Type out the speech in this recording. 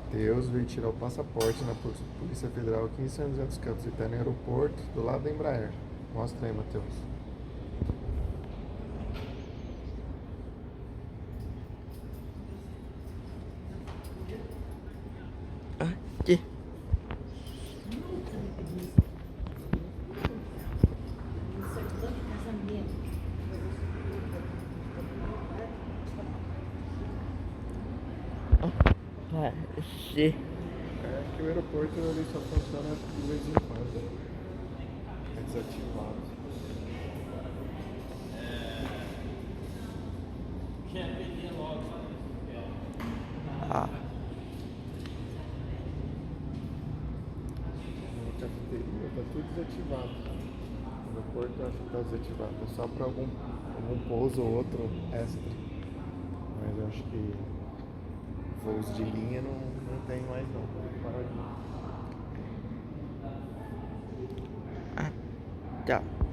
Matheus veio tirar o passaporte na Polícia Federal aqui em São José dos Campos. Ele tá no aeroporto, do lado da Embraer. Mostra aí, Matheus. Aqui. Parece. É que o aeroporto ele só funciona de vez em quando. É desativado. Ah, Na cafeteria tá tudo desativado. O aeroporto eu acho que tá desativado. É só para algum pouso ou outro extra. Mas eu acho que voos de linha não tem mais não. Paradinho. tchau.